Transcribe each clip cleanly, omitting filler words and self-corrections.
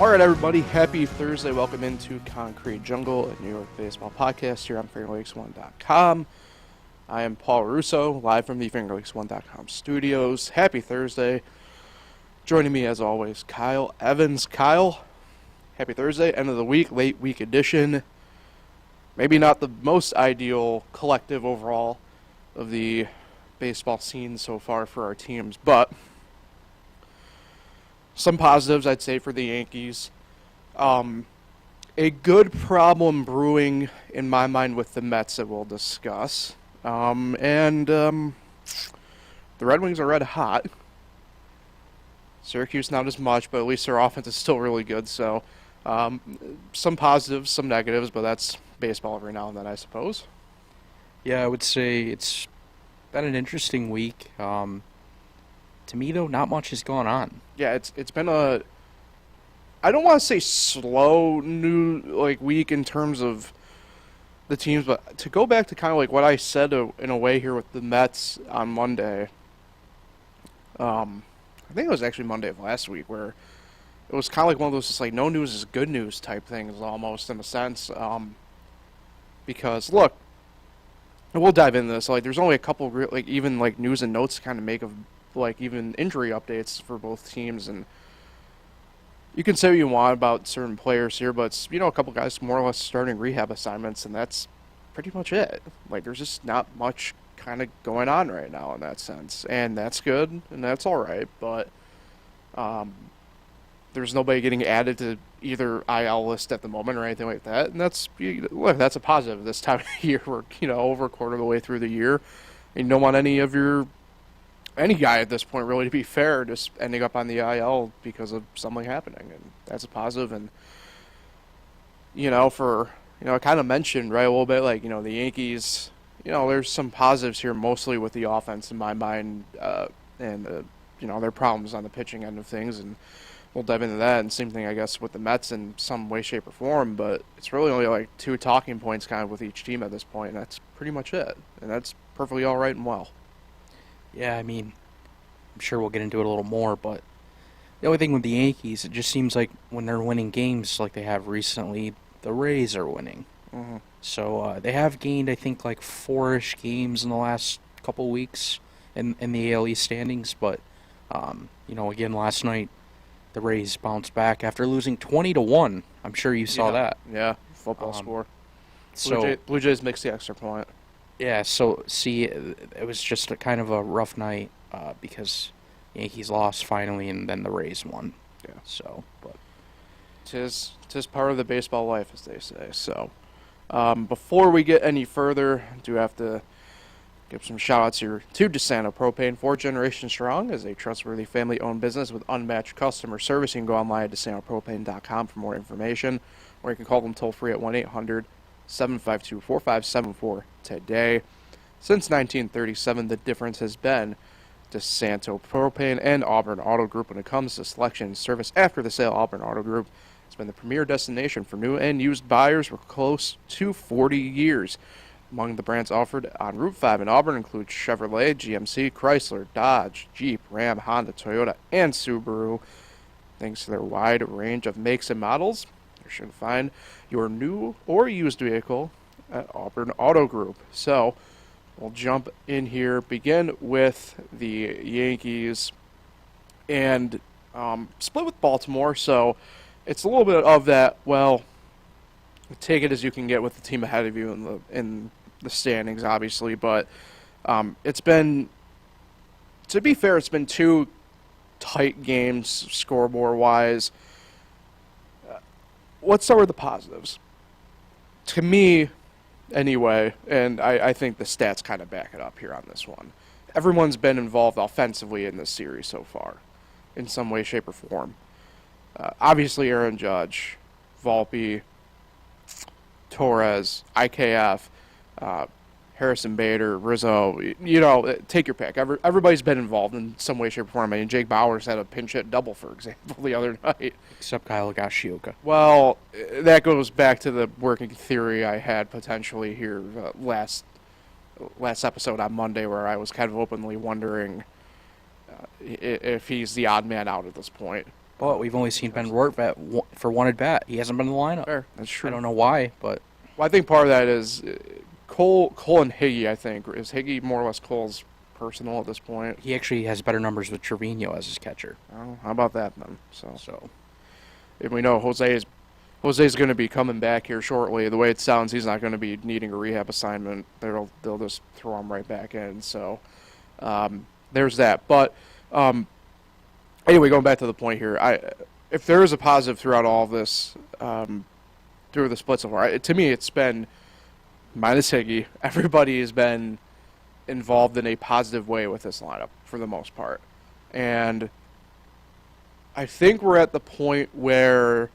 All right, everybody, happy Thursday. Welcome into Concrete Jungle, a New York baseball podcast here on FingerLakes1.com. I am Paul Russo, live from the FingerLakes1.com studios. Happy Thursday. Joining me, as always, Kyle Evans. Kyle, happy Thursday, end of the week, late week edition. Maybe not the most ideal collective overall of the baseball scene so far for our teams, but some positives, I'd say, for the Yankees. A good problem brewing, in my mind, with the Mets that we'll discuss. The Red Wings are red hot. Syracuse not as much, but at least their offense is still really good. So some positives, some negatives, but that's baseball every now and then, I suppose. Yeah, I would say it's been an interesting week. To me, though, not much has gone on. Yeah, it's been a, I don't want to say slow week in terms of the teams, but to go back to kind of like what I said in a way here with the Mets on Monday. I think it was actually Monday of last week, where it was kind of like one of those just like no news is good news type things, almost in a sense. Because look, and we'll dive into this. Like, there's only a couple even news and notes to kind of make of even injury updates for both teams, and you can say what you want about certain players here, but it's, a couple guys more or less starting rehab assignments, and that's pretty much it. There's just not much kind of going on right now in that sense, and that's good, and that's all right, but there's nobody getting added to either IL list at the moment or anything like that, and that's a positive this time of year. We're over a quarter of the way through the year, and you don't want any guy at this point, really, to be fair, just ending up on the IL because of something happening, and that's a positive. And I kind of mentioned right a little bit, the Yankees. There's some positives here, mostly with the offense in my mind, and their problems on the pitching end of things, and we'll dive into that. And same thing, I guess, with the Mets in some way, shape, or form. But it's really only two talking points kind of with each team at this point, and that's pretty much it. And that's perfectly all right and well. Yeah, I mean, I'm sure we'll get into it a little more, but the only thing with the Yankees, it just seems like when they're winning games like they have recently, the Rays are winning. Mm-hmm. So they have gained, I think, 4-ish games in the last couple weeks in the AL East standings, but, again, last night, the Rays bounced back after losing 20-1. I'm sure you saw that. Yeah, football score. So Blue Jays mixed the extra point. Yeah, so, see, it was just a kind of a rough night because Yankees lost finally, and then the Rays won. Yeah. So, but Tis part of the baseball life, as they say. So, before we get any further, I do have to give some shout-outs here to DeSanto Propane, 4 generations strong, as a trustworthy family-owned business with unmatched customer service. You can go online at DeSantoPropane.com for more information, or you can call them toll-free at 1-800-752-4574 today. Since 1937, the difference has been DeSanto Propane and Auburn Auto Group. When it comes to selection and service after the sale, Auburn Auto Group has been the premier destination for new and used buyers for close to 40 years. Among the brands offered on Route 5 in Auburn include Chevrolet, GMC, Chrysler, Dodge, Jeep, Ram, Honda, Toyota, and Subaru. Thanks to their wide range of makes and models, you should find your new or used vehicle at Auburn Auto Group. So we'll jump in here, begin with the Yankees, and split with Baltimore. So it's a little bit of that, take it as you can get with the team ahead of you in the standings, obviously. But it's been, to be fair, it's been 2 tight games scoreboard-wise. Let's start with the positives. To me, anyway, and I think the stats kind of back it up here on this one, everyone's been involved offensively in this series so far, in some way, shape, or form. Obviously, Aaron Judge, Volpe, Torres, IKF, Harrison Bader, Rizzo, take your pick. Everybody's been involved in some way, shape, or form. I mean, Jake Bauers had a pinch hit double, for example, the other night. except Kyle Higashioka. Well, that goes back to the working theory I had potentially here last episode on Monday, where I was kind of openly wondering if he's the odd man out at this point. But we've only seen Ben Rortvedt for one at bat. He hasn't been in the lineup. Fair. That's true. I don't know why, but Well, I think part of that is Cole and Higgy, I think. Is Higgy more or less Cole's personal at this point? he actually has better numbers with Trevino as his catcher. Oh, how about that then? So And we know Jose's going to be coming back here shortly. The way it sounds, he's not going to be needing a rehab assignment. They'll just throw him right back in. So there's that. But anyway, going back to the point here, if there is a positive throughout all of this, through the split so far, to me it's been minus Higgy. Everybody has been involved in a positive way with this lineup for the most part, and I think we're at the point where,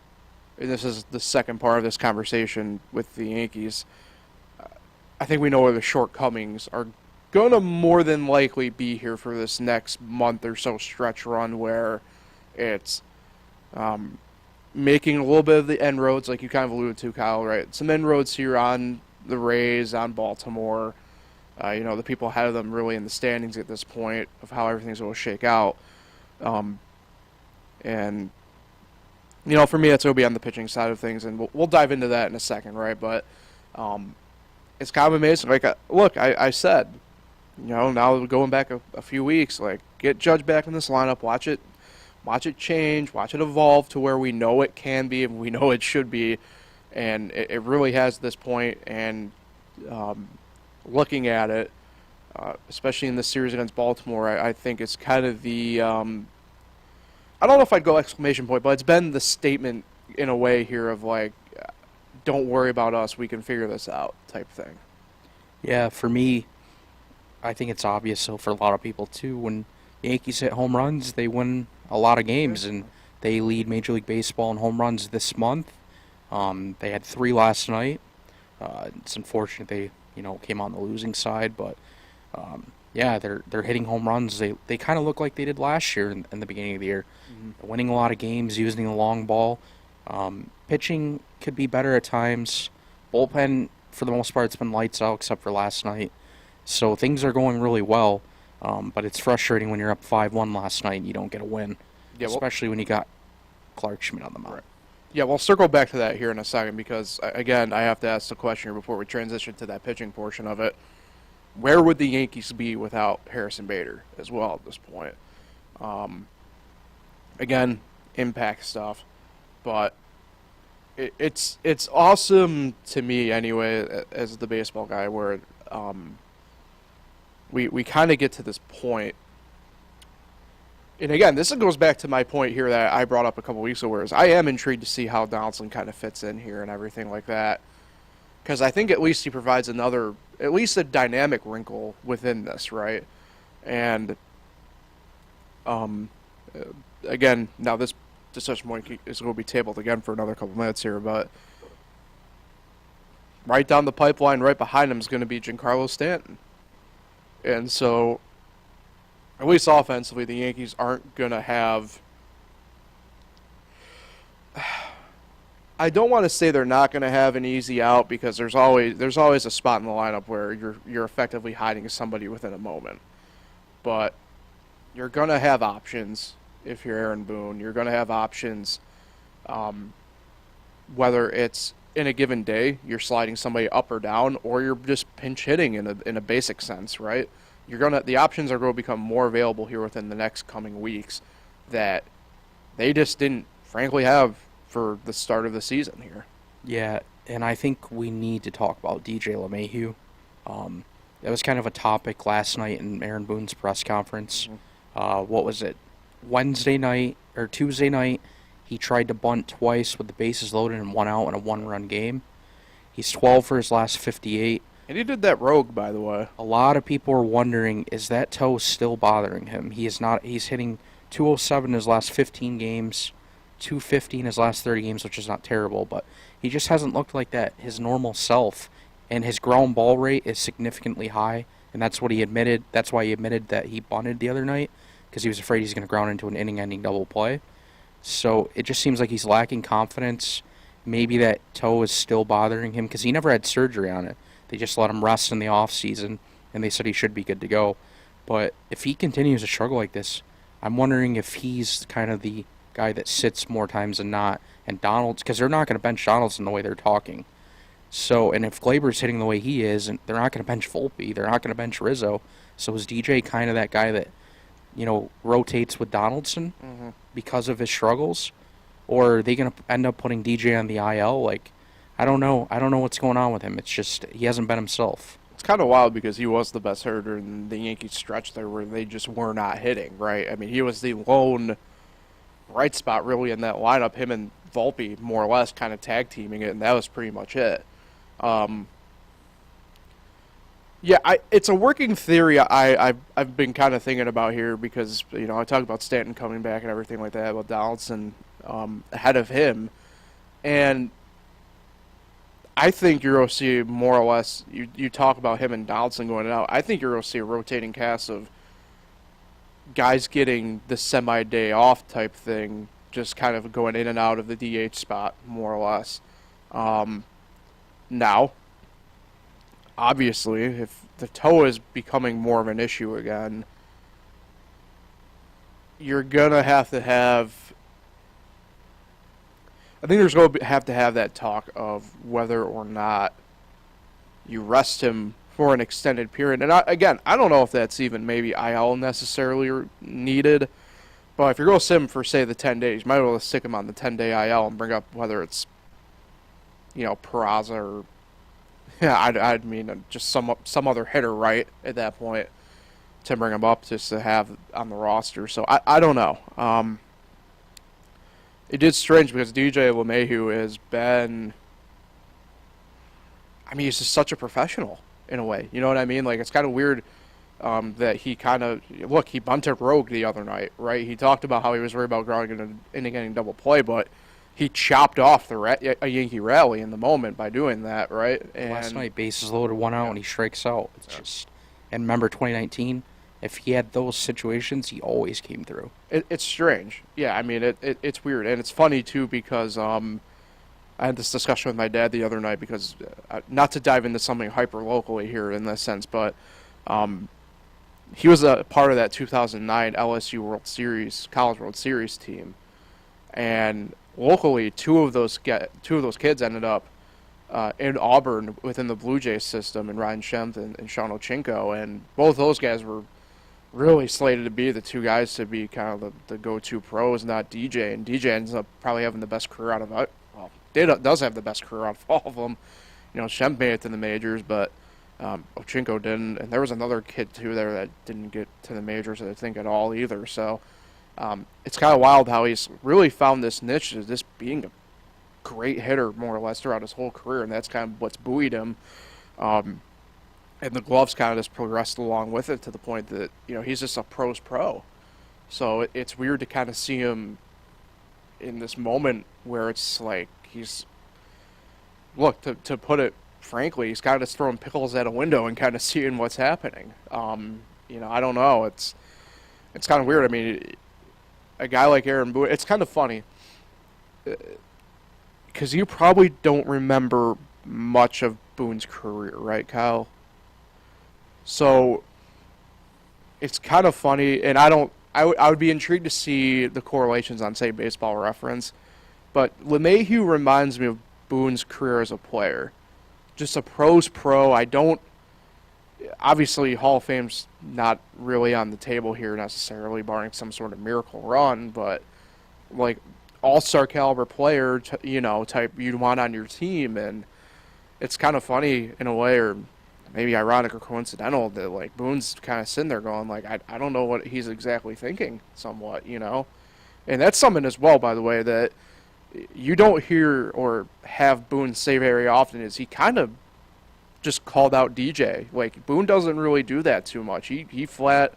and this is the second part of this conversation with the Yankees, I think we know where the shortcomings are going to more than likely be here for this next month or so stretch run where it's making a little bit of the inroads, like you kind of alluded to, Kyle, right? Some inroads here on the Rays, on Baltimore, the people ahead of them really in the standings at this point of how everything's going to shake out. And for me, it's going to be on the pitching side of things, and we'll dive into that in a second, right? But it's kind of amazing. Like, look, I said, now going back a few weeks, like, get Judge back in this lineup, watch it change, watch it evolve to where we know it can be and we know it should be, and it really has this point. And looking at it, especially in this series against Baltimore, I think it's kind of the I don't know if I'd go exclamation point, but it's been the statement in a way here of like, don't worry about us, we can figure this out type thing. yeah, for me, I think it's obvious. So for a lot of people too, when the Yankees hit home runs, they win a lot of games, and they lead Major League Baseball in home runs this month. They had 3 last night. It's unfortunate they came on the losing side, but yeah, they're hitting home runs. They kind of look like they did last year in the beginning of the year. Mm-hmm. They're winning a lot of games, using the long ball. Pitching could be better at times. Bullpen, for the most part, it's been lights out except for last night. So things are going really well. But it's frustrating when you're up 5-1 last night and you don't get a win, especially when you got Clark Schmidt on the mound. Right. Yeah, we'll circle back to that here in a second because, again, I have to ask the question here before we transition to that pitching portion of it. Where would the Yankees be without Harrison Bader as well at this point? Again, impact stuff, but it's awesome to me anyway as the baseball guy where we kind of get to this point. And again, this goes back to my point here that I brought up a couple weeks ago, whereas I am intrigued to see how Donaldson kind of fits in here and everything like that. Because I think at least he provides at least a dynamic wrinkle within this, right? And again, now this discussion point is going to be tabled again for another couple minutes here, but right down the pipeline, right behind him is going to be Giancarlo Stanton. And so, at least offensively, the Yankees aren't going to have... I don't want to say they're not going to have an easy out because there's always a spot in the lineup where you're effectively hiding somebody within a moment. But you're going to have options if you're Aaron Boone. You're going to have options whether it's in a given day you're sliding somebody up or down, or you're just pinch hitting in a basic sense, right? The options are going to become more available here within the next coming weeks that they just didn't frankly have for the start of the season here. Yeah, and I think we need to talk about DJ LeMahieu. That was kind of a topic last night in Aaron Boone's press conference. Mm-hmm. What was it? Wednesday night or Tuesday night, he tried to bunt twice with the bases loaded and 1 out in a 1-run game. He's 12 for his last 58. And he did that rogue, by the way. A lot of people are wondering, is that toe still bothering him? He is not. He's hitting 207 in his last 15 games, 250 in his last 30 games, which is not terrible, but he just hasn't looked like that, his normal self. And his ground ball rate is significantly high, and that's what he admitted. That's why he admitted that he bunted the other night, because he was afraid he's going to ground into an inning-ending double play. So it just seems like he's lacking confidence. Maybe that toe is still bothering him, because he never had surgery on it. They just let him rest in the off-season, and they said he should be good to go. But if he continues to struggle like this, I'm wondering if he's kind of the guy that sits more times than not. And Donald's, because they're not going to bench Donaldson the way they're talking. So, and if Glaber's hitting the way he is, and they're not going to bench Volpe, they're not going to bench Rizzo. So is DJ kind of that guy that, rotates with Donaldson because of his struggles? Or are they going to end up putting DJ on the IL? Like, I don't know. I don't know what's going on with him. It's just he hasn't been himself. It's kind of wild because he was the best hitter in the Yankees stretch there where they just were not hitting, right? I mean, he was the lone bright spot really in that lineup, him and Volpe more or less kind of tag teaming it, and that was pretty much it. It's a working theory I've been kind of thinking about here because, I talk about Stanton coming back and everything like that, about Donaldson ahead of him. And I think you're going to see more or less, you talk about him and Donaldson going out, I think you're going to see a rotating cast of guys getting the semi-day off type thing, just kind of going in and out of the DH spot, more or less. Now, obviously, if the toe is becoming more of an issue again, you're going to have, I think there's going to have that talk of whether or not you rest him for an extended period. And I don't know if that's even maybe IL necessarily needed, but if you're going to sit him for, say, the 10 days, you might be able to stick him on the 10-day IL and bring up whether it's, Peraza or, I mean, just some other hitter, right, at that point, to bring him up just to have on the roster. So I don't know. It is strange because DJ LeMahieu has been, he's just such a professional in a way. You know what I mean? Like, it's kind of weird that he he bunted rogue the other night, right? He talked about how he was worried about grounding an inning double play, but he chopped off a Yankee rally in the moment by doing that, right? And last night, bases loaded, 1 out, and he strikes out. It's just, and remember 2019, if he had those situations, he always came through. It's strange. Yeah, I mean, it's weird. And it's funny, too, because I had this discussion with my dad the other night because, not to dive into something hyper-locally here in this sense, but he was a part of that 2009 LSU World Series, College World Series team. And locally, two of those kids ended up in Auburn within the Blue Jays system, and Ryan Shemp and Sean Ochinko. And both those guys were really slated to be the two guys to be kind of the go-to pros, not DJ. And DJ ends up probably having the best career out of it. Well, does have the best career out of all of them. Shemp made it to the majors, but Ochinko didn't. And there was another kid, too, there that didn't get to the majors, I think, at all either. So it's kind of wild how he's really found this niche as this being a great hitter, more or less, throughout his whole career, and that's kind of what's buoyed him. And the gloves kind of just progressed along with it to the point that, he's just a pro's pro. So it's weird to kind of see him in this moment where it's like to put it frankly, he's kind of just throwing pickles at a window and kind of seeing what's happening. I don't know. It's kind of weird. I mean, a guy like Aaron Boone, it's kind of funny because you probably don't remember much of Boone's career, right, Kyle? So it's kind of funny, and I would be intrigued to see the correlations on, say, Baseball Reference, but LeMahieu reminds me of Boone's career as a player. Just a pro's pro. Obviously, Hall of Fame's not really on the table here necessarily, barring some sort of miracle run, but like all-star caliber player, type you'd want on your team, and it's kind of funny in a way, or maybe ironic or coincidental, that like Boone's kind of sitting there going like, I don't know what he's exactly thinking, somewhat, and that's something as well, by the way, that you don't hear or have Boone say very often is he kind of just called out DJ. Like, Boone doesn't really do that too much. He flat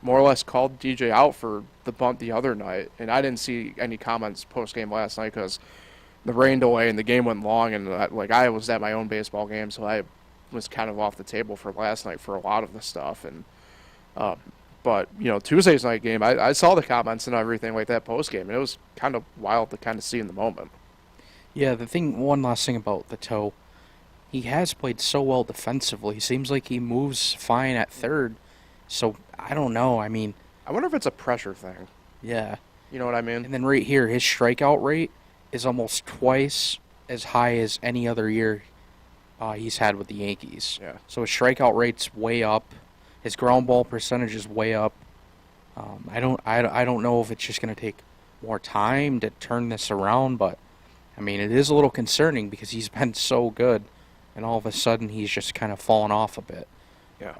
more or less called DJ out for the bunt the other night, and I didn't see any comments post-game last night because the rain delay and the game went long, and I was at my own baseball game, so I was kind of off the table for last night for a lot of the stuff. And but Tuesday's night game, I saw the comments and everything like that post-game, and it was kind of wild to kind of see in the moment. Yeah, one last thing about the toe. He has played so well defensively. He seems like he moves fine at third. So, I don't know. I mean, I wonder if it's a pressure thing. Yeah. You know what I mean? And then right here, his strikeout rate is almost twice as high as any other year he's had with the Yankees. Yeah. So his strikeout rate's way up. His ground ball percentage is way up. I don't know if it's just going to take more time to turn this around, but I mean, it is a little concerning because he's been so good, and all of a sudden he's just kind of fallen off a bit. Yeah.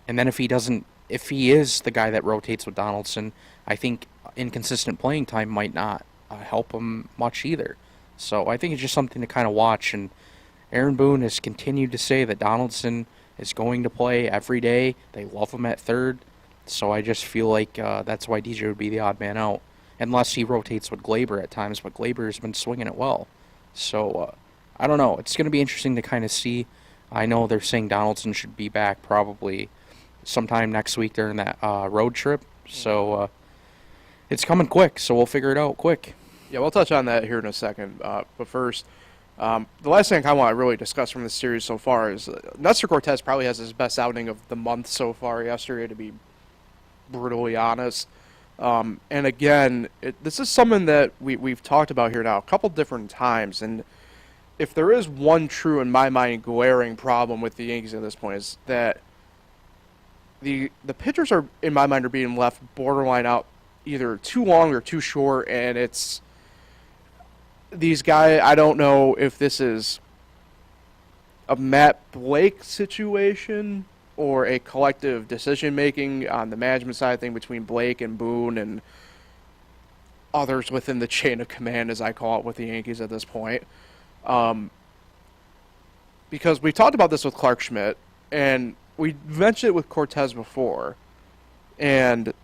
And then if he is the guy that rotates with Donaldson, I think inconsistent playing time might not help him much either. So I think it's just something to kind of watch. And Aaron Boone has continued to say that Donaldson is going to play every day. They love him at third. So I just feel like that's why DJ would be the odd man out, unless he rotates with Glaber at times. But Glaber has been swinging it well. So I don't know. It's going to be interesting to kind of see. I know they're saying Donaldson should be back probably sometime next week during that road trip. So it's coming quick, so we'll figure it out quick. Yeah, we'll touch on that here in a second. But first, the last thing I want to really discuss from this series so far is Nestor Cortes probably has his best outing of the month so far yesterday, to be brutally honest. And again, this is something that we've talked about here now a couple different times. And if there is one true, in my mind, glaring problem with the Yankees at this point, is that the pitchers are, in my mind, are being left borderline out either too long or too short, and it's these guys. I don't know if this is a Matt Blake situation or a collective decision making on the management side thing between Blake and Boone and others within the chain of command, as I call it, with the Yankees at this point. Because we talked about this with Clark Schmidt, and we mentioned it with Cortez before, and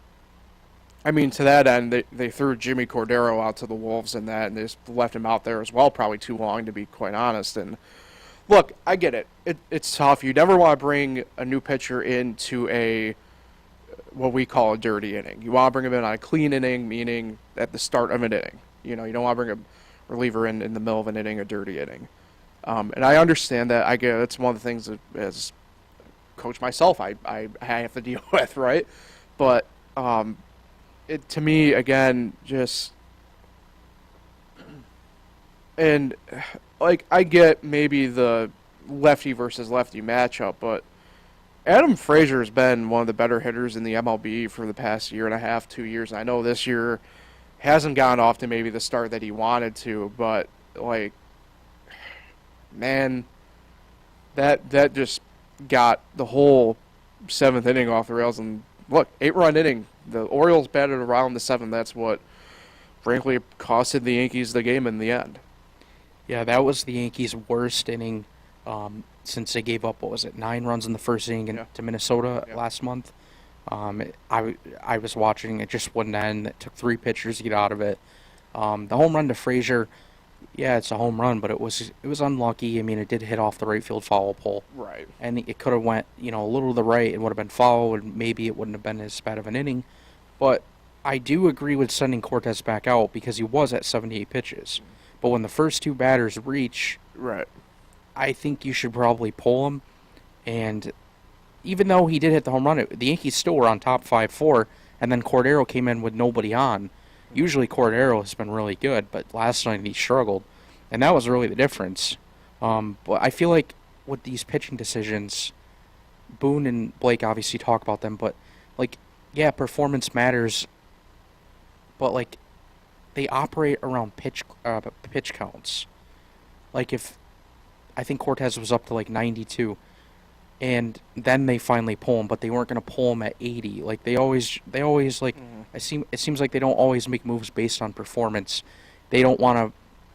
I mean, to that end, they threw Jimmy Cordero out to the Wolves in that, and they just left him out there as well, probably too long, to be quite honest. And look, I get it. It's tough. You never want to bring a new pitcher into what we call a dirty inning. You want to bring him in on a clean inning, meaning at the start of an inning. You don't want to bring a reliever in the middle of an inning, a dirty inning. And I understand that. I get it. It's one of the things that, as coach myself, I have to deal with, right? But to me, again, just and like I get maybe the lefty versus lefty matchup, but Adam Frazier has been one of the better hitters in the MLB for the past year and a half, 2 years. I know this year hasn't gone off to maybe the start that he wanted to, but like, man, that just got the whole seventh inning off the rails. And look, 8-run inning. The Orioles batted around the seventh. That's what, frankly, costed the Yankees the game in the end. Yeah, that was the Yankees' worst inning since they gave up, 9 runs in the first inning to Minnesota last month. I was watching. It just wouldn't end. It took 3 pitchers to get out of it. The home run to Frazier, yeah, it's a home run, but it was unlucky. I mean, it did hit off the right field foul pole. Right. And it could have went, a little to the right. It would have been foul, and maybe it wouldn't have been as bad of an inning. But I do agree with sending Cortez back out because he was at 78 pitches. But when the first 2 batters reach, right, I think you should probably pull him. And even though he did hit the home run, the Yankees still were on top 5-4, and then Cordero came in with nobody on. Usually Cordero has been really good, but last night he struggled, and that was really the difference. But I feel like with these pitching decisions, Boone and Blake obviously talk about them, but yeah, performance matters, but they operate around pitch counts. If I think Cortez was up to 92, and then they finally pull him, but they weren't going to pull him at 80. They always it seems like they don't always make moves based on performance. They don't want to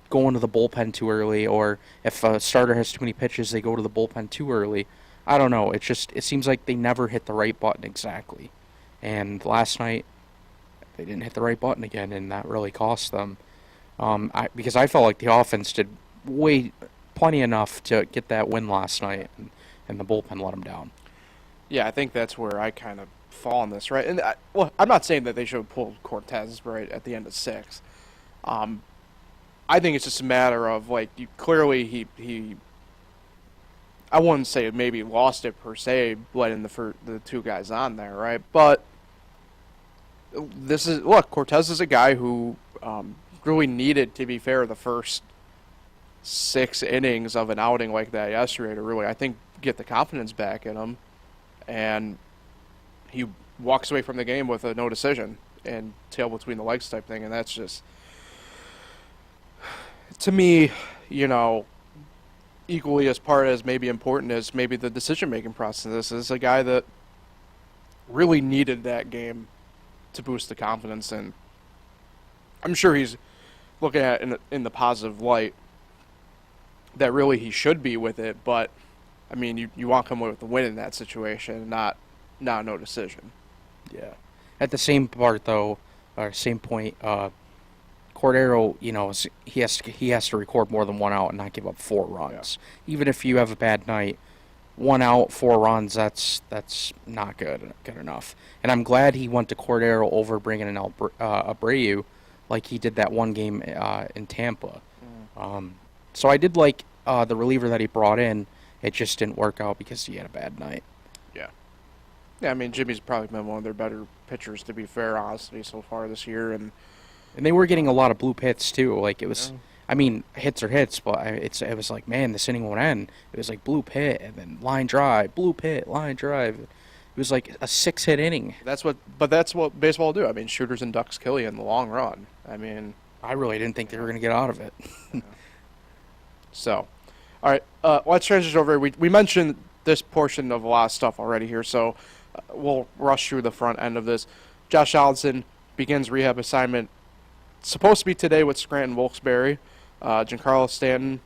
go into the bullpen too early, or if a starter has too many pitches, they go to the bullpen too early. I don't know. It seems like they never hit the right button exactly. And last night, they didn't hit the right button again, and that really cost them. Because I felt like the offense did plenty enough to get that win last night, and the bullpen let them down. Yeah, I think that's where I kind of fall on this, right? And I'm not saying that they should have pulled Cortez right at the end of 6. I think it's just a matter of clearly he I wouldn't say maybe lost it per se, letting the 2 guys on there, right? But Cortez is a guy who really needed, to be fair, the first 6 innings of an outing like that yesterday to really, I think, get the confidence back in him. And he walks away from the game with a no decision and tail between the legs type thing. And that's just, to me, equally as part as maybe important as maybe the decision-making process. This is a guy that really needed that game to boost the confidence, and I'm sure he's looking at it in the positive light that really he should be with it, but I mean, you want to come away with the win in that situation, not no decision. Yeah. At the same part, though, or same point, Cordero, he has to record more than 1 out and not give up 4 runs. Yeah. Even if you have a bad night, 1 out, 4 runs, that's not good enough. And I'm glad he went to Cordero over bringing in Abreu like he did that one game in Tampa. So I did like the reliever that he brought in. It just didn't work out because he had a bad night. Yeah, I mean, Jimmy's probably been one of their better pitchers, to be fair, honestly, so far this year. And they were getting a lot of bloop hits, too. Like, it was, I mean, hits are hits, but it was like, man, this inning won't end. It was like bloop hit, and then line drive, bloop hit, line drive. It was like a 6-hit inning. That's what baseball will do. I mean, shooters and ducks kill you in the long run. I mean, I really didn't think they were going to get out of it. So, all right, let's transition over. We mentioned this portion of a lot of stuff already here, so we'll rush through the front end of this. Josh Allenson begins rehab assignment. Supposed to be today with Scranton Wilkes-Barre. Giancarlo Stanton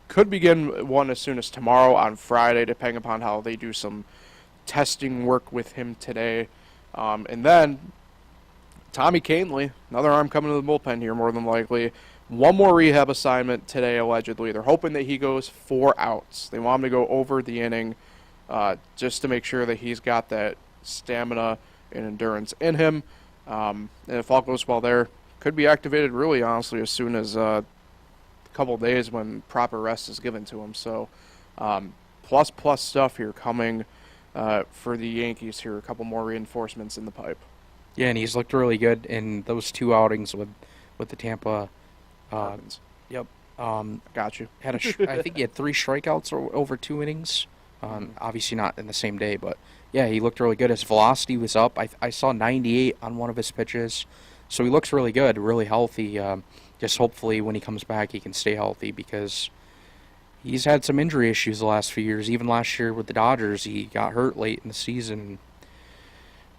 could begin one as soon as tomorrow on Friday, depending upon how they do some testing work with him today. And then Tommy Cantley, another arm coming to the bullpen here more than likely. One more rehab assignment today, allegedly. They're hoping that he goes 4 outs. They want him to go over the inning just to make sure that he's got that stamina and endurance in him. And if all goes well there, could be activated really, honestly, as soon as a couple of days when proper rest is given to him. So plus stuff here coming for the Yankees here. A couple more reinforcements in the pipe. Yeah, and he's looked really good in those 2 outings with the Tampa. Yep. Got you. I think he had 3 strikeouts over 2 innings. Obviously not in the same day, but yeah, he looked really good. His velocity was up. I saw 98 on one of his pitches. So he looks really good, really healthy. Just hopefully when he comes back he can stay healthy because he's had some injury issues the last few years. Even last year with the Dodgers, he got hurt late in the season.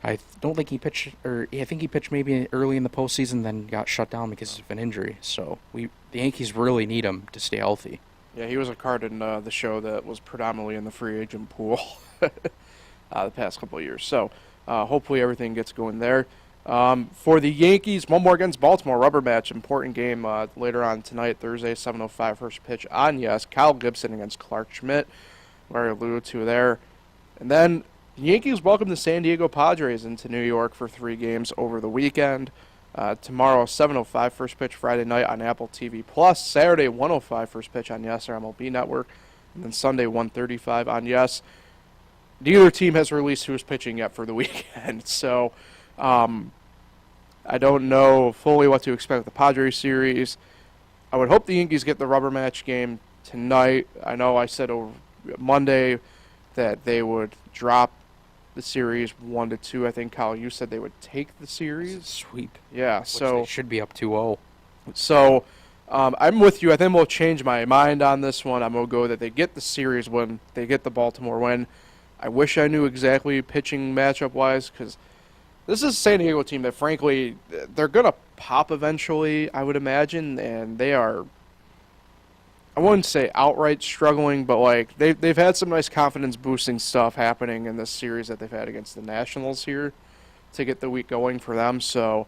I don't think he pitched, or I think he pitched maybe early in the postseason, then got shut down because of an injury. So the Yankees really need him to stay healthy. Yeah, he was a card in the show that was predominantly in the free agent pool the past couple of years. So hopefully everything gets going there. For the Yankees, one more against Baltimore, rubber match, important game later on tonight, Thursday, 7:05, first pitch on yes. Kyle Gibson against Clark Schmidt, where I alluded to there. And then the Yankees welcome the San Diego Padres into New York for 3 games over the weekend. Tomorrow, 7:05, first pitch Friday night on Apple TV+. Saturday, 1:05, first pitch on yes, our MLB network. And then Sunday, 1:35 on yes. Neither team has released who's pitching yet for the weekend, so I don't know fully what to expect with the Padres series. I would hope the Yankees get the rubber match game tonight. I know I said over Monday that they would drop the series 1-2. I think, Kyle, you said they would take the series. Sweep. Yeah, so they should be up 2-0. So I'm with you. I think we'll change my mind on this one. I'm going to go that they get the series win. They get the Baltimore win. I wish I knew exactly pitching matchup-wise because this is a San Diego team that, frankly, they're going to pop eventually, I would imagine, and they are, I wouldn't say outright struggling, but like they've had some nice confidence-boosting stuff happening in this series that they've had against the Nationals here to get the week going for them. So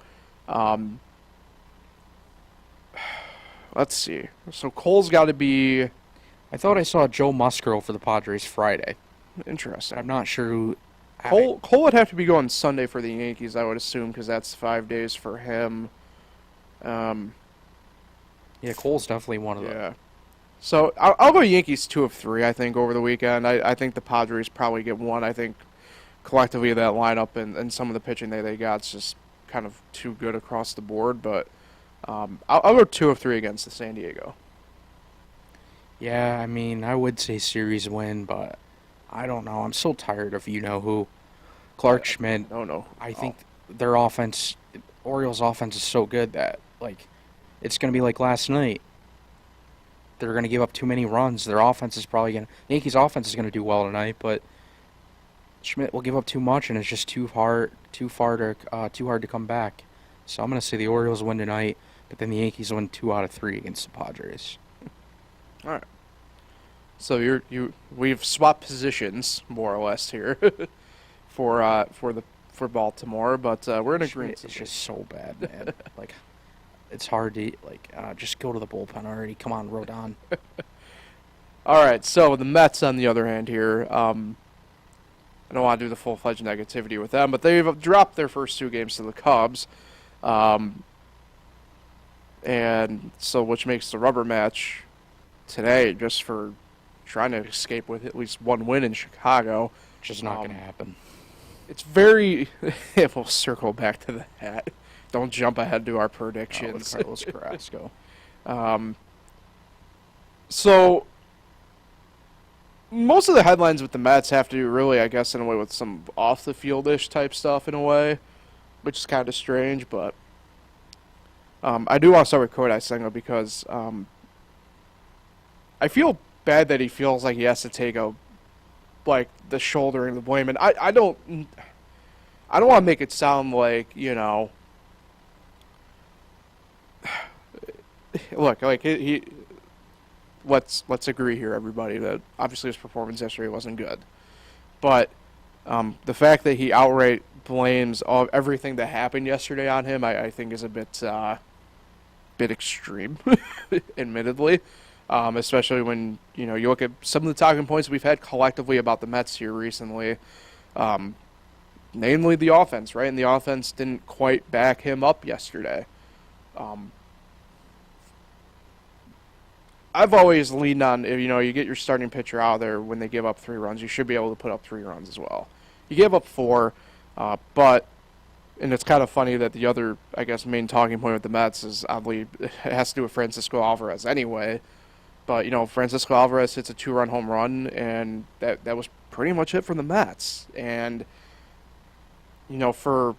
let's see. So Cole's got to be. I thought I saw Joe Musgrove for the Padres Friday. Interesting. I'm not sure who. Cole would have to be going Sunday for the Yankees, I would assume, because that's 5 days for him. Yeah, Cole's definitely one of them. Yeah. So I'll go Yankees 2 of 3, I think, over the weekend. I think the Padres probably get 1. I think collectively that lineup and some of the pitching they got is just kind of too good across the board, but I'll go 2 of 3 against the San Diego. Yeah, I mean, I would say series win, but I don't know. I'm so tired of you-know-who. Clark Schmidt, No, no. I think their offense, Orioles' offense is so good that, like, it's going to be like last night. They're going to give up too many runs. Their offense is probably going to... Yankees' offense is going to do well tonight, but Schmidt will give up too much, and it's just too hard to come back. So I'm going to say the Orioles win tonight, but then the Yankees win 2 out of 3 against the Padres. All right. So we've swapped positions more or less here for Baltimore, but we're in agreement. It's just so bad, man. Like, it's hard to just go to the bullpen already. Come on, Rodon. All right. So the Mets, on the other hand, here. I don't want to do the full-fledged negativity with them, but they've dropped their first 2 games to the Cubs, and so which makes the rubber match today just for trying to escape with at least 1 win in Chicago. Which is not going to happen. It's very... We'll circle back to that. Don't jump ahead to our predictions. Carlos Carrasco. So, most of the headlines with the Mets have to do really, I guess, in a way with some off-the-field-ish type stuff in a way, which is kind of strange, but I do want to start with Kodai Senga because I feel bad that he feels like he has to take the shouldering the blame, and I don't want to make it sound like, you know, look, like let's agree here, everybody, that obviously his performance yesterday wasn't good, but the fact that he outright blames everything that happened yesterday on him, I think is a bit extreme, admittedly. Especially when, you know, you look at some of the talking points we've had collectively about the Mets here recently, namely the offense, right? And the offense didn't quite back him up yesterday. I've always leaned on, you know, you get your starting pitcher out there when they give up 3 runs, you should be able to put up 3 runs as well. You gave up 4, but, and it's kind of funny that the other, I guess, main talking point with the Mets is oddly, it has to do with Francisco Alvarez anyway. But, you know, Francisco Alvarez hits a 2-run home run, and that was pretty much it for the Mets. And, you know, for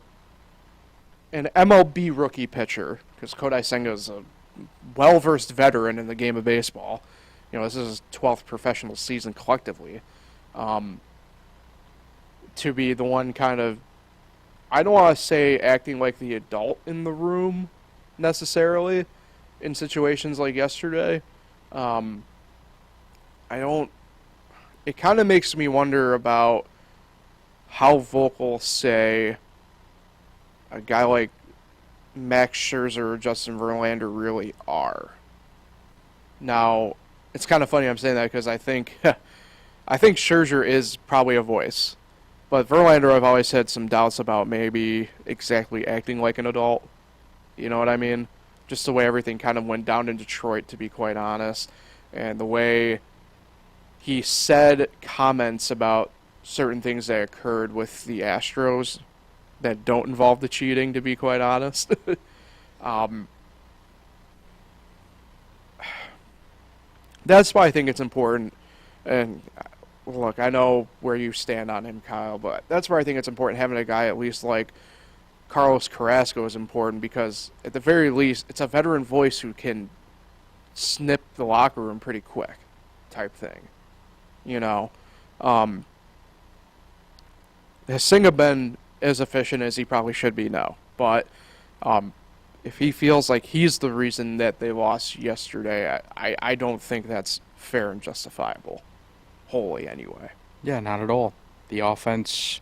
an MLB rookie pitcher, because Kodai Senga is a well-versed veteran in the game of baseball, you know, this is his 12th professional season collectively, to be the one kind of, I don't want to say acting like the adult in the room, necessarily, in situations like yesterday. It kind of makes me wonder about how vocal, say, a guy like Max Scherzer or Justin Verlander really are. Now, it's kind of funny I'm saying that because I think Scherzer is probably a voice. But Verlander, I've always had some doubts about maybe exactly acting like an adult. You know what I mean? Just the way everything kind of went down in Detroit, to be quite honest. And the way he said comments about certain things that occurred with the Astros that don't involve the cheating, to be quite honest. That's why I think it's important. And look, I know where you stand on him, Kyle, but that's where I think it's important having a guy at least like Carlos Carrasco is important because, at the very least, it's a veteran voice who can snip the locker room pretty quick type thing. You know? Has Senga been as efficient as he probably should be? No. But if he feels like he's the reason that they lost yesterday, I don't think that's fair and justifiable. Wholly, anyway. Yeah, not at all. The offense,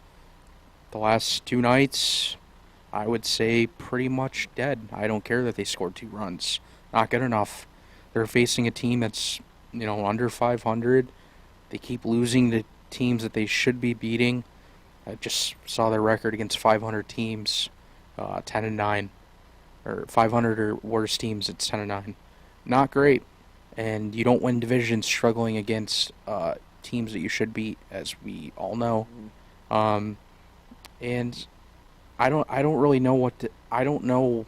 the last 2 nights, I would say pretty much dead. I don't care that they scored 2 runs. Not good enough. They're facing a team that's, you know, under 500. They keep losing to teams that they should be beating. I just saw their record against 500 teams, 10-9. Or 500 or worse teams, it's 10-9. Not great. And you don't win divisions struggling against teams that you should beat, as we all know. And I don't really know I don't know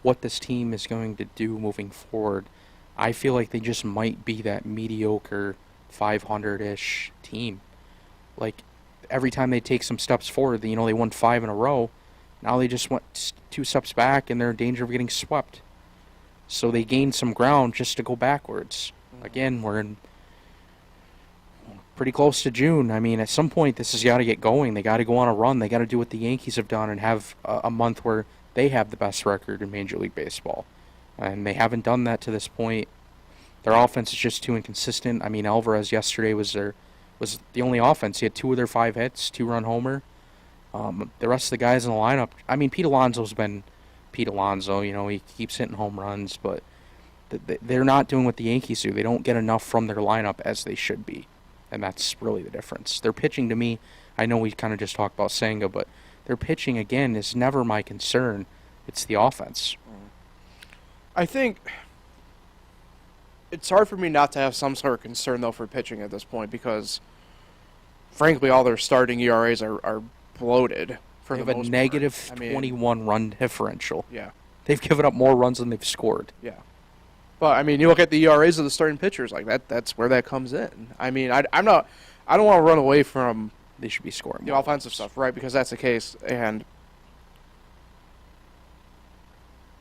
what this team is going to do moving forward. I feel like they just might be that mediocre 500-ish team. Like every time they take some steps forward, you know, they won 5 in a row. Now they just went 2 steps back and they're in danger of getting swept. So they gained some ground just to go backwards. Again, we're in pretty close to June. I mean, at some point this has got to get going. They got to go on a run. They got to do what the Yankees have done and have a month where they have the best record in Major League Baseball. And they haven't done that to this point. Their offense is just too inconsistent. I mean, Alvarez yesterday was the only offense. He had 2 of their 5 hits, 2-run homer. The rest of the guys in the lineup, I mean, Pete Alonso's been Pete Alonso. You know, he keeps hitting home runs, but they're not doing what the Yankees do. They don't get enough from their lineup as they should be, and that's really the difference. Their pitching, to me, I know we kind of just talked about Senga, but their pitching, again, is never my concern. It's the offense. I think it's hard for me not to have some sort of concern, though, for pitching at this point because, frankly, all their starting ERAs are bloated for They the have most a part. negative I mean, 21 run differential. Yeah, They've given up more runs than they've scored. yeah. But, I mean, you look at the ERAs of the starting pitchers, like that's where that comes in. I mean, I don't want to run away from They should be scoring the more offensive runs. stuff, right? Because that's the case. And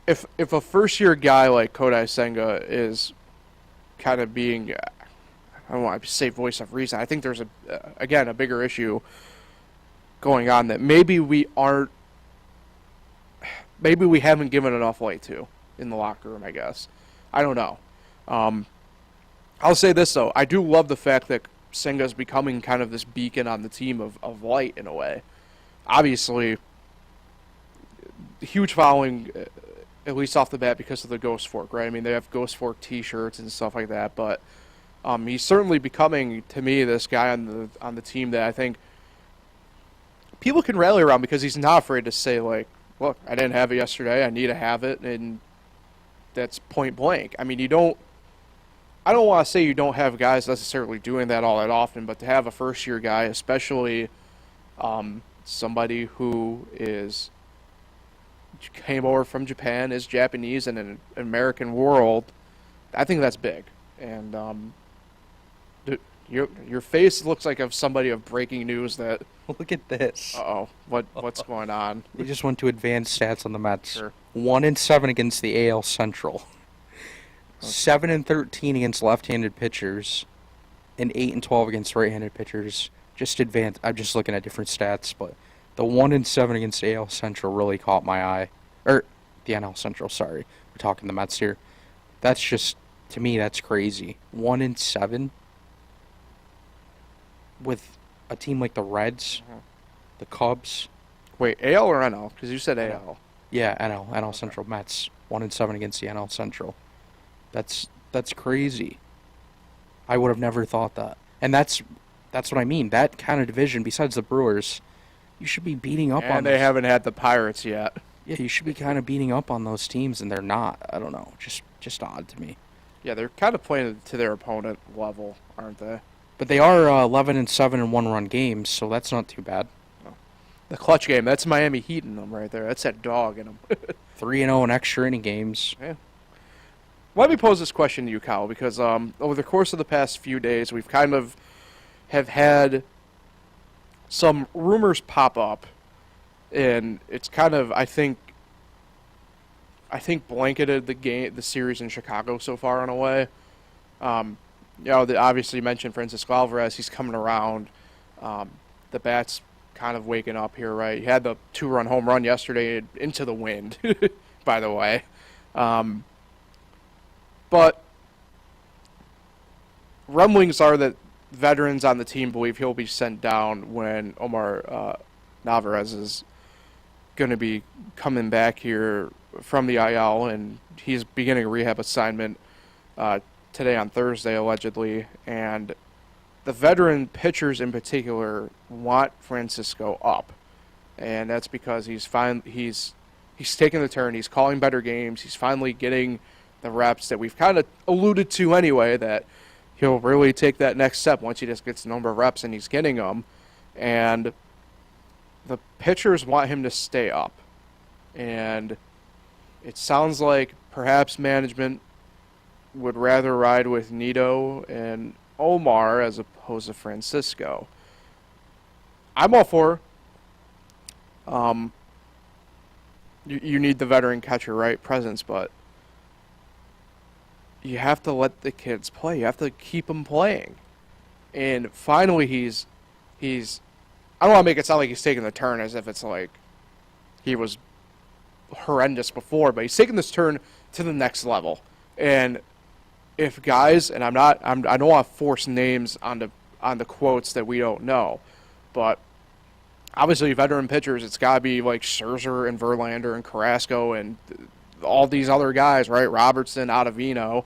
if a first-year guy like Kodai Senga is kind of being, I don't want to say voice of reason. I think there's again a bigger issue going on that maybe we haven't given enough light to in the locker room. I guess I don't know. I'll say this though, I do love the fact that Senga's becoming kind of this beacon on the team of light in a way. Obviously, huge following, at least off the bat, because of the Ghost Fork, right? I mean, they have Ghost Fork T-shirts and stuff like that, but he's certainly becoming, to me, this guy on the team that I think people can rally around because he's not afraid to say, like, look, I didn't have it yesterday, I need to have it, and that's point blank. I mean, I don't want to say you don't have guys necessarily doing that all that often, but to have a first-year guy, especially somebody who came over from Japan, is Japanese in an American world, I think that's big. And your face looks like of somebody of breaking news that. Look at this. What's going on? They just went to advanced stats on the Mets. Sure. 1-7 against the AL Central. 7-13 against left-handed pitchers, and 8-12 against right-handed pitchers. I'm just looking at different stats, but the 1-7 against AL Central really caught my eye. Or the NL Central, sorry. We're talking the Mets here. That's just, to me, that's crazy. 1-7 with a team like the Reds, the Cubs. Wait, AL or NL? Because you said AL. Yeah, NL Central Mets. 1-7 against the NL Central. That's crazy. I would have never thought that. And that's what I mean. That kind of division, besides the Brewers, you should be beating up on. And they haven't had the Pirates yet. Yeah, you should be kind of beating up on those teams, and they're not. I don't know. Just odd to me. Yeah, they're kind of playing to their opponent level, aren't they? But they are 11-7 in one-run games, so that's not too bad. The clutch game, that's Miami Heat in them right there. That's that dog in them. 3-0 in extra inning games. Yeah. Let me pose this question to you, Kyle, because over the course of the past few days, we've kind of have had some rumors pop up, and it's kind of, I think blanketed the series in Chicago so far in a way. They obviously mentioned Francisco Alvarez. He's coming around. The bat's kind of waking up here, right? He had the 2-run home run yesterday into the wind, by the way. But rumblings are that veterans on the team believe he'll be sent down when Omar Narvaez is going to be coming back here from the IL, and he's beginning a rehab assignment today on Thursday, allegedly. And the veteran pitchers in particular want Francisco up, and that's because he's taking the turn. He's calling better games. He's finally getting the reps that we've kind of alluded to anyway, that he'll really take that next step once he just gets the number of reps, and he's getting them. And the pitchers want him to stay up. And it sounds like perhaps management would rather ride with Nito and Omar as opposed to Francisco. I'm all for. You need the veteran catcher, right? Presence, but you have to let the kids play. You have to keep them playing. And finally, he's. I don't want to make it sound like he's taking the turn as if it's like he was horrendous before, but he's taking this turn to the next level. And if guys, and I don't want to force names on the quotes that we don't know, but obviously veteran pitchers, it's got to be like Scherzer and Verlander and Carrasco and all these other guys, right? Robertson, Ottavino.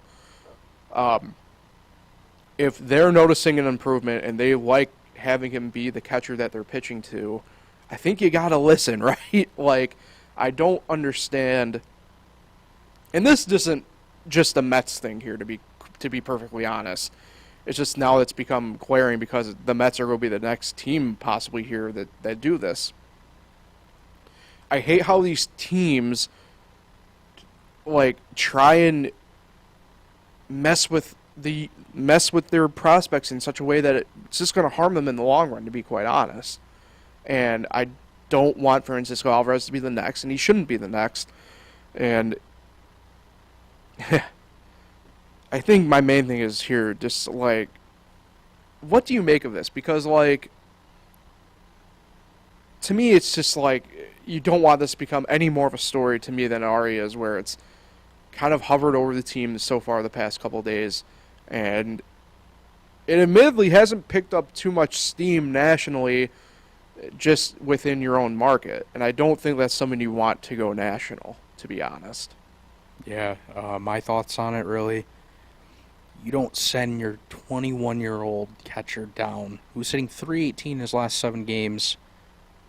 If they're noticing an improvement and they like having him be the catcher that they're pitching to, I think you got to listen, right? Like, I don't understand. And this isn't just a Mets thing here, to be perfectly honest. It's just now it's become glaring because the Mets are going to be the next team possibly here that do this. I hate how these teams like try and mess with their prospects in such a way that it's just going to harm them in the long run, to be quite honest. And I don't want Francisco Alvarez to be the next, and he shouldn't be the next. And I think my main thing is here, just like, what do you make of this? Because, like, to me, it's just like, you don't want this to become any more of a story to me than it already is, where it's kind of hovered over the team so far the past couple of days. And it admittedly hasn't picked up too much steam nationally, just within your own market. And I don't think that's something you want to go national, to be honest. Yeah, my thoughts on it, really. You don't send your 21-year-old catcher down, who's hitting .318 in his last 7 games,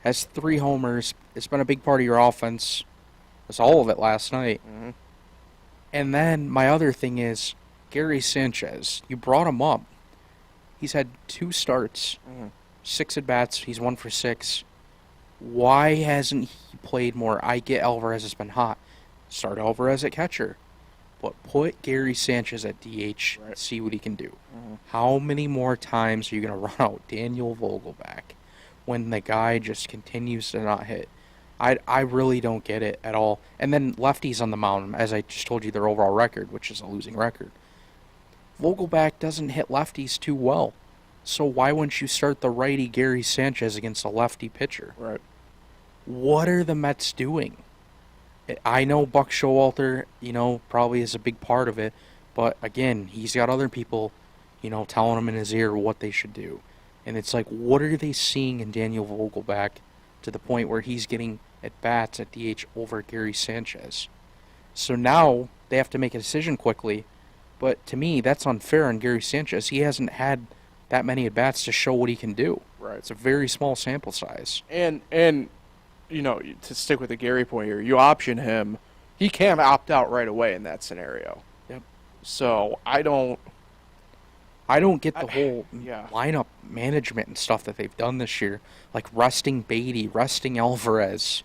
has 3 homers. It's been a big part of your offense. It's all of it last night. Mm-hmm. And then my other thing is Gary Sanchez. You brought him up. He's had 2 starts, 6 at-bats. He's 1 for 6. Why hasn't he played more? I get Alvarez has been hot. Start Alvarez at catcher. But put Gary Sanchez at DH, right. See what he can do. How many more times are you going to run out Daniel Vogelback when the guy just continues to not hit? I really don't get it at all. And then lefties on the mound, as I just told you, their overall record, which is a losing record. Vogelback doesn't hit lefties too well. So why wouldn't you start the righty Gary Sanchez against a lefty pitcher? Right. What are the Mets doing? I know Buck Showalter, probably is a big part of it. But, again, he's got other people, telling him in his ear what they should do. And it's like, what are they seeing in Daniel Vogelback to the point where he's getting at-bats at DH over Gary Sanchez? So now they have to make a decision quickly. But to me, that's unfair on Gary Sanchez. He hasn't had that many at-bats to show what he can do. Right. It's a very small sample size. And to stick with the Gary point here, you option him. He can opt out right away in that scenario. Yep. So I don't get the whole lineup management and stuff that they've done this year, like resting Beatty, resting Alvarez.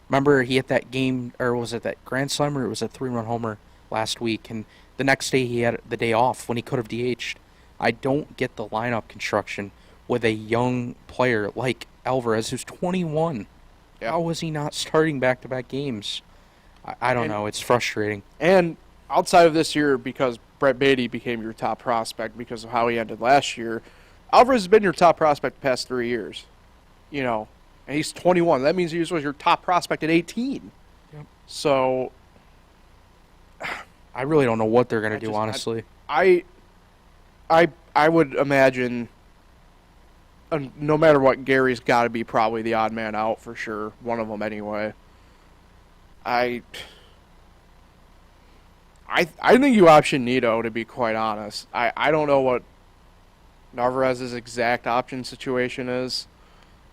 Remember he hit that game, or was it that grand slam, or it was a 3-run homer last week, and the next day he had the day off when he could have DH'd. I don't get the lineup construction with a young player like Alvarez, who's 21. Yeah. How was he not starting back-to-back games? I don't know. It's frustrating. And outside of this year, because Brett Beatty became your top prospect because of how he ended last year, Alvarez has been your top prospect the past 3 years. And he's 21. That means he was your top prospect at 18. Yep. So I really don't know what they're going to do, honestly. I would imagine, no matter what, Gary's got to be probably the odd man out for sure. One of them anyway. I think you option Nito, to be quite honest. I don't know what Narvaez's exact option situation is,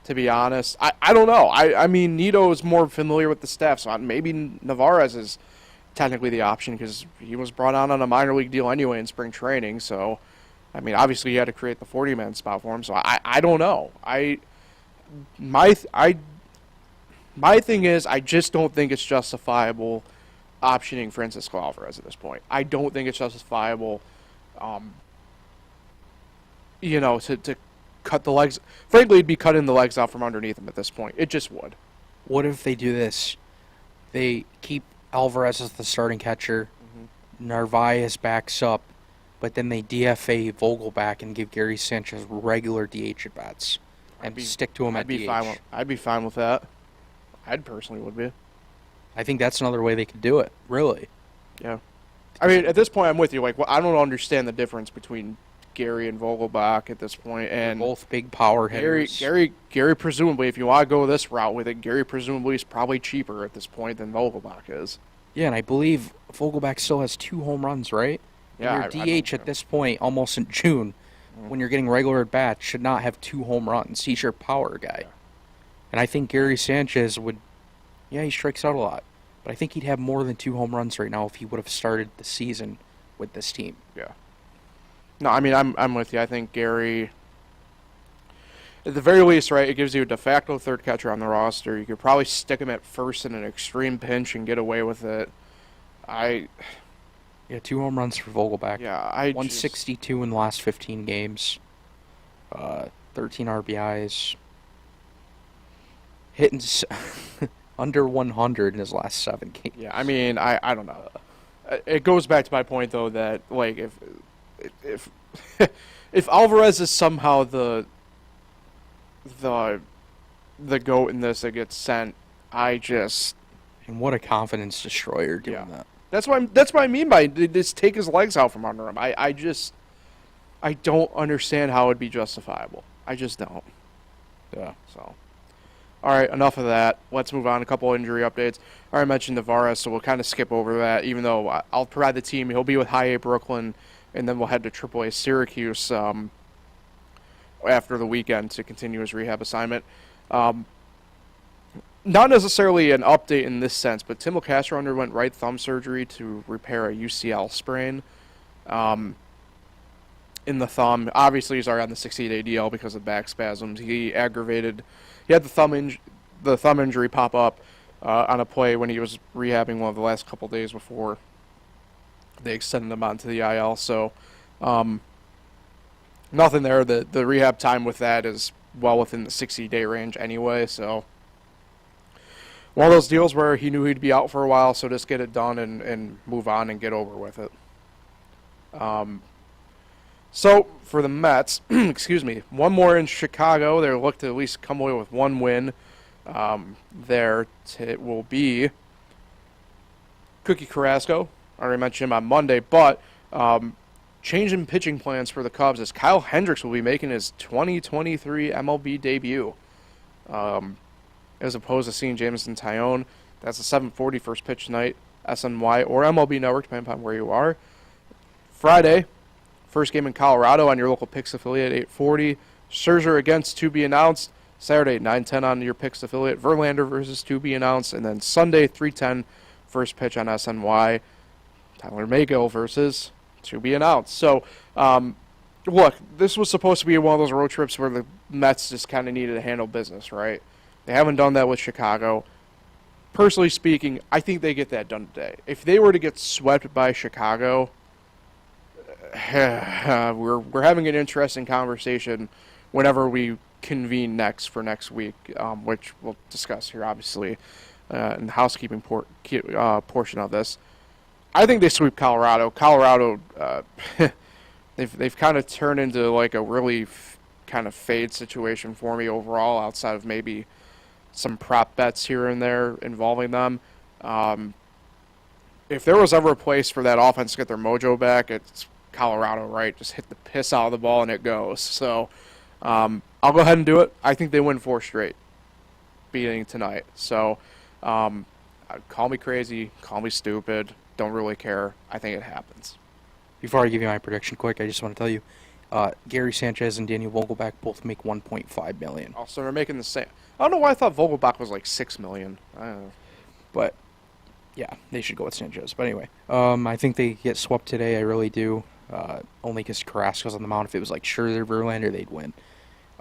to be honest. I don't know. I mean, Nito is more familiar with the staff, so maybe Narvaez is technically the option because he was brought on a minor league deal anyway in spring training. So, I mean, obviously you had to create the 40-man spot for him. So I don't know. My thing is, I just don't think it's justifiable optioning Francisco Alvarez at this point. I don't think it's justifiable, um, to cut the legs. Frankly, it'd be cutting the legs out from underneath him at this point. It just would. What if they do this? They keep Alvarez as the starting catcher. Narvaez backs up, but then they DFA Vogelback and give Gary Sanchez regular DH at bats and stick to him at DH. I'd be fine with that. I'd personally would be. I think that's another way they could do it. Really. Yeah. I mean, at this point, I'm with you. Like, I don't understand the difference between Gary and Vogelbach at this point, and They're both big power hitters. Gary presumably, if you want to go this route with it, Gary presumably is probably cheaper at this point than Vogelbach is. Yeah, and I believe Vogelback still has 2 home runs, right? Yeah, And your DH at this point, almost in June, when you're getting regular at bats, should not have 2 home runs. He's your power guy. Yeah. And I think Gary Sanchez would, he strikes out a lot. But I think he'd have more than 2 home runs right now if he would have started the season with this team. Yeah. No, I mean, I'm with you. I think Gary, at the very least, right, it gives you a de facto third catcher on the roster. You could probably stick him at first in an extreme pinch and get away with it. Yeah, 2 home runs for Vogelback. Yeah, 162 in the last 15 games. 13 RBIs. Hitting under 100 in his last 7 games. Yeah, I mean, I don't know. It goes back to my point, though, that, like, if if Alvarez is somehow the goat in this that gets sent, And what a confidence destroyer doing that. That's what I mean by just take his legs out from under him. I don't understand how it'd be justifiable. I just don't. Yeah. So, all right, enough of that. Let's move on. A couple injury updates. I already mentioned Navarez, so we'll kind of skip over that. Even though I'll provide the team, he'll be with High A Brooklyn, and then we'll head to AAA Syracuse after the weekend to continue his rehab assignment. Not necessarily an update in this sense, but Tim Castro underwent right thumb surgery to repair a UCL sprain in the thumb. Obviously, he's already on the 60-day DL because of back spasms. He had the thumb injury pop up on a play when he was rehabbing one of the last couple days before they extended him onto the IL. So nothing there. The rehab time with that is well within the 60-day range anyway, so one of those deals where he knew he'd be out for a while, so just get it done and move on and get over with it. So for the Mets, excuse me, one more in Chicago. They look to at least come away with one win. It will be Cookie Carrasco. I already mentioned him on Monday, but change in pitching plans for the Cubs as Kyle Hendricks will be making his 2023 MLB debut. As opposed to seeing Jameson Tyone. That's a 7:40 first pitch tonight, SNY or MLB Network, depending upon where you are. Friday, first game in Colorado on your local Pix affiliate, 8:40. Scherzer against to be announced. Saturday, 9:10 on your Pix affiliate. Verlander versus to be announced. And then Sunday, 3:10, first pitch on SNY. Tyler Maygill versus to be announced. So, look, this was supposed to be one of those road trips where the Mets just kind of needed to handle business, right? They haven't done that with Chicago. Personally speaking, I think they get that done today. If they were to get swept by Chicago, we're having an interesting conversation whenever we convene next for next week, which we'll discuss here, obviously, in the housekeeping portion of this. I think they sweep Colorado. Colorado, they've kind of turned into like a really kind of fade situation for me overall, outside of maybe some prop bets here and there involving them. If there was ever a place for that offense to get their mojo back, it's Colorado, right? Just hit the piss out of the ball and it goes. So I'll go ahead and do it. I think they win 4 straight beating tonight. So call me crazy, call me stupid, don't really care. I think it happens. Before I give you my prediction quick, I just want to tell you, Gary Sanchez and Daniel Vogelback both make $1.5 million. Also, they're making the same. I don't know why I thought Vogelbach was like $6 million. I don't know. But yeah, they should go with Sanchez. But anyway, I think they get swept today. I really do. Only because Carrasco's on the mound. If it was like Scherzer, Verlander, they'd win.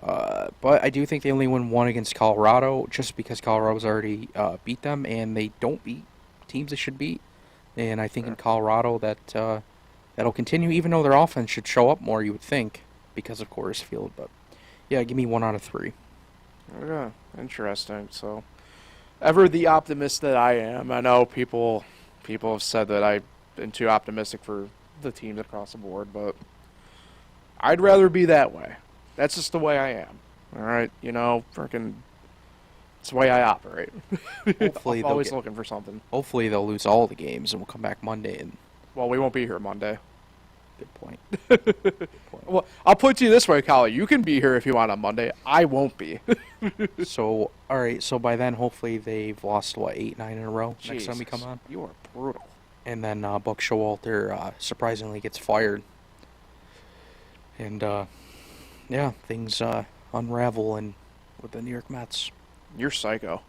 But I do think they only win one against Colorado, just because Colorado's already beat them, and they don't beat teams they should beat. And I think in Colorado that'll continue, even though their offense should show up more, you would think, because of Coors Field. But yeah, give me 1 out of 3. Yeah, interesting. So, ever the optimist that I am. I know people have said that I've been too optimistic for the teams across the board, but I'd rather be that way. That's just the way I am. All right, freaking, it's the way I operate. Hopefully I'm always looking for something. Hopefully they'll lose all the games, and we'll come back Monday. And Well, we won't be here Monday. good point. Well, I'll put it to you this way, Kyle. You can be here if you want on Monday. I won't be. So, all right. So by then, hopefully they've lost 8, 9 in a row. Next time we come on, You are brutal. and then Buck Showalter surprisingly gets fired, and yeah, things unravel with the New York Mets. You're psycho.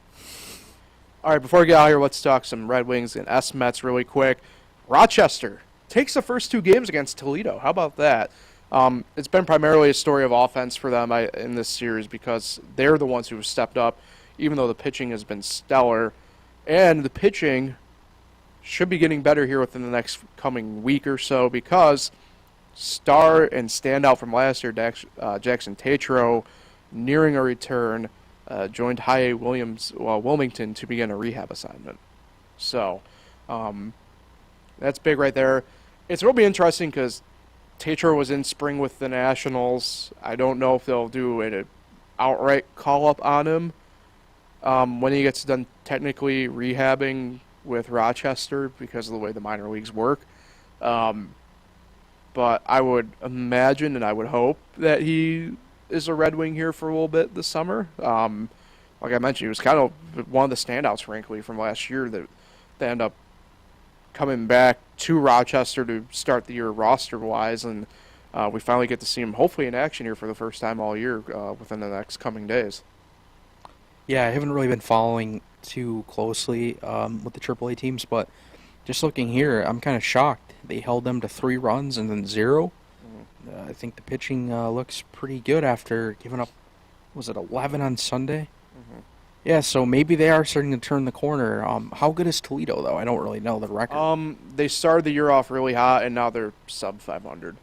All right, before we get out of here, let's talk some Red Wings and S-Mets really quick. Rochester takes the first 2 games against Toledo. How about that? It's been primarily a story of offense for them in this series because they're the ones who have stepped up, even though the pitching has been stellar. And the pitching should be getting better here within the next coming week or so because star and standout from last year, Jackson Tatro, nearing a return, joined High Wilmington to begin a rehab assignment. So that's big right there. It's going to be interesting because Tatro was in spring with the Nationals. I don't know if they'll do an outright call-up on him when he gets done technically rehabbing with Rochester because of the way the minor leagues work. But I would imagine and I would hope that he is a Red Wing here for a little bit this summer. Like I mentioned, he was kind of one of the standouts, frankly, from last year that they end up coming back to Rochester to start the year roster-wise, and we finally get to see him hopefully in action here for the first time all year within the next coming days. Yeah, I haven't really been following too closely with the AAA teams, but just looking here, I'm kind of shocked. They held them to 3 runs and then 0. I think the pitching looks pretty good after giving up, was it 11 on Sunday? Yeah, so maybe they are starting to turn the corner. How good is Toledo, though? I don't really know the record. They started the year off really hot, and now they're sub 500.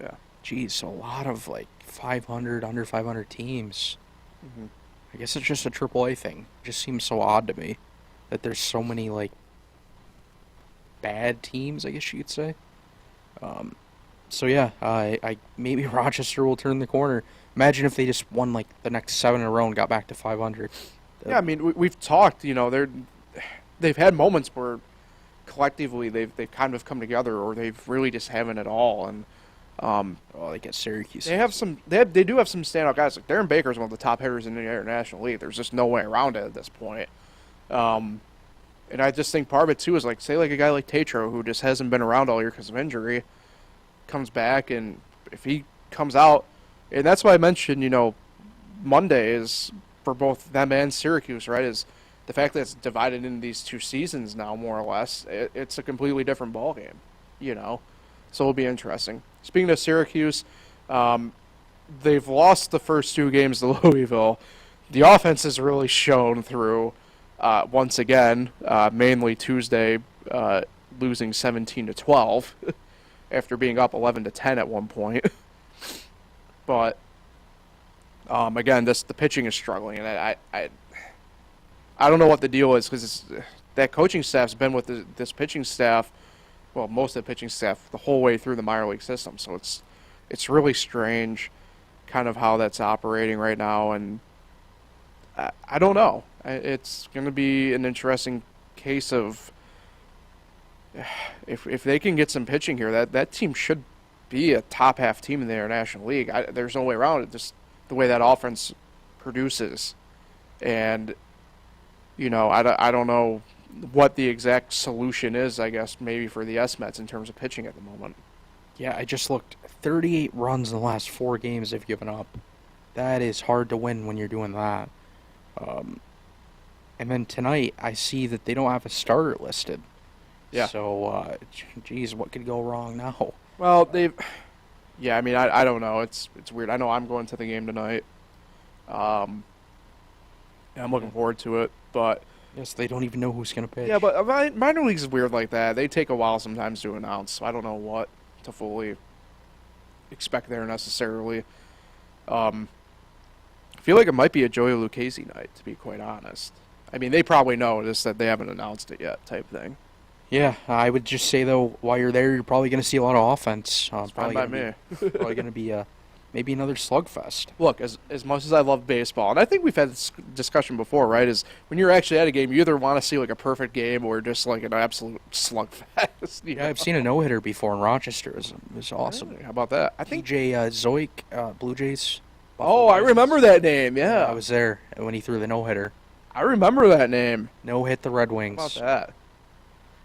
Yeah. Geez, so a lot of 500, under 500 teams. I guess it's just a AAA thing. It just seems so odd to me that there's so many bad teams, I guess you could say. So yeah, I maybe Rochester will turn the corner. Imagine if they just won the next 7 in a row and got back to 500. Yeah, I mean we've talked. They've had moments where collectively they've kind of come together, or they've really just haven't at all. And they get Syracuse. They do have some standout guys. Like Darren Baker is one of the top hitters in the International League. There's just no way around it at this point. And I just think part of it too is say a guy like Tatro, who just hasn't been around all year because of injury, comes back, and if he comes out, and that's why I mentioned Monday is for both them and Syracuse, right? Is the fact that it's divided into these 2 seasons now, more or less. It's a completely different ball game, So it'll be interesting. Speaking of Syracuse, they've lost the first 2 games to Louisville. The offense has really shown through once again, mainly Tuesday, losing 17-12 after being up 11-10 at one point. But again, the pitching is struggling, and I don't know what the deal is because that coaching staff's been with this pitching staff, well, most of the pitching staff the whole way through the minor league system. So it's really strange, kind of how that's operating right now, and I don't know. It's going to be an interesting case of if they can get some pitching here, that team should be a top half team in the International League. There's no way around it. Just the way that offense produces, and I don't know what the exact solution is. I guess maybe for the S-Mets in terms of pitching at the moment. Yeah, I just looked. 38 runs in the last 4 games they've given up. That is hard to win when you're doing that. And then tonight, I see that they don't have a starter listed. Yeah. So, geez, what could go wrong now? Well, Yeah, I mean, I don't know. It's weird. I know I'm going to the game tonight. Um, and I'm looking forward to it. But Yes, they don't even know who's going to pitch. yeah, but minor leagues is weird like that. They take a while sometimes to announce. So I don't know what to fully expect there necessarily. I feel like it might be a Joey Lucchesi night, to be quite honest. I mean, they probably know, just that they haven't announced it yet, type thing. Yeah, I would just say, though, while you're there, you're probably going to see a lot of offense. It's fine by me. Probably going to be maybe another slugfest. Look, as much as I love baseball, and I think we've had this discussion before, right? Is when you're actually at a game, you either want to see like a perfect game or just like an absolute slugfest. Yeah, I've seen a no-hitter before in Rochester. It was awesome. Really? How about that? I think. TJ Zoik, Blue Jays. Oh, I remember that name. Yeah, I was there when he threw the no-hitter. I remember that name. No hit the Red Wings. How about that?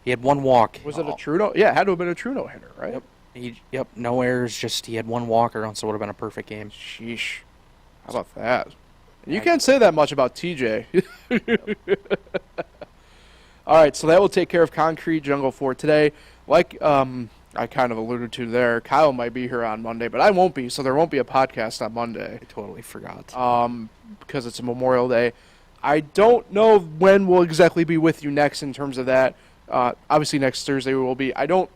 He had one walk. Was it a true no? Yeah, it had to have been a true no-hitter, right? Yep. No errors. Just he had one walk, or else it would have been a perfect game. Sheesh. How about that? You can't say that much about TJ. All right, so that will take care of Concrete Jungle for today. Like I kind of alluded to there, Kyle might be here on Monday, but I won't be, so there won't be a podcast on Monday. I totally forgot. Because it's a Memorial Day. I don't know when we'll exactly be with you next in terms of that. Obviously, next Thursday we will be. I don't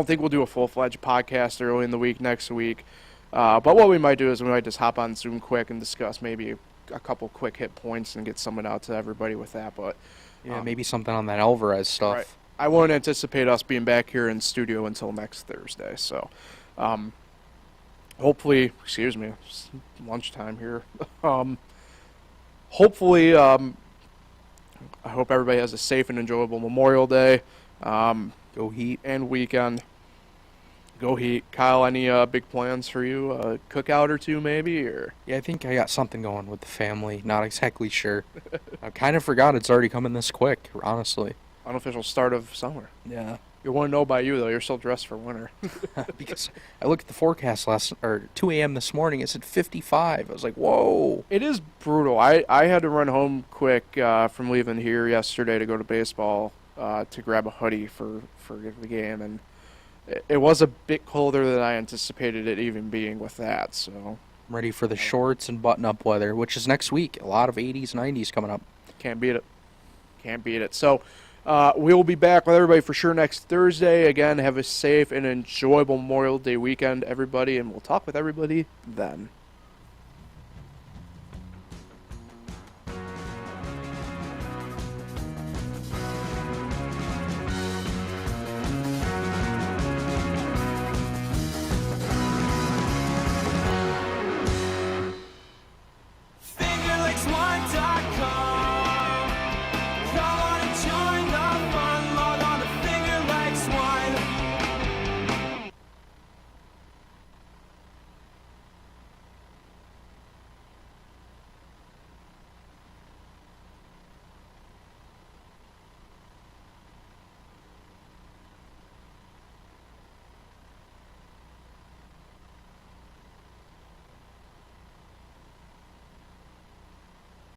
think we'll do a full-fledged podcast early in the week next week. But what we might do is we might just hop on Zoom quick and discuss maybe a couple quick hit points and get someone out to everybody with that. But yeah, maybe something on that Alvarez stuff. Right. I won't anticipate us being back here in studio until next Thursday. So hopefully, excuse me, it's lunchtime here. Hopefully, I hope everybody has a safe and enjoyable Memorial Day. Go Heat. And weekend. Go Heat. Kyle, any big plans for you? A cookout or two, maybe? Or Yeah, I think I got something going with the family. Not exactly sure. I kind of forgot it's already coming this quick, honestly. Unofficial start of summer. Yeah. You won't know by you, though. You're still dressed for winter. Because I looked at the forecast 2 a.m. this morning. It said 55. I was like, whoa. It is brutal. I had to run home quick from leaving here yesterday to go to baseball to grab a hoodie for the game, and it was a bit colder than I anticipated it even being with that. So I'm ready for the shorts and button-up weather, which is next week. A lot of 80s, 90s coming up. Can't beat it. Can't beat it. So we will be back with everybody for sure next Thursday. Again, have a safe and enjoyable Memorial Day weekend, everybody, and we'll talk with everybody then. FingerLicks1.com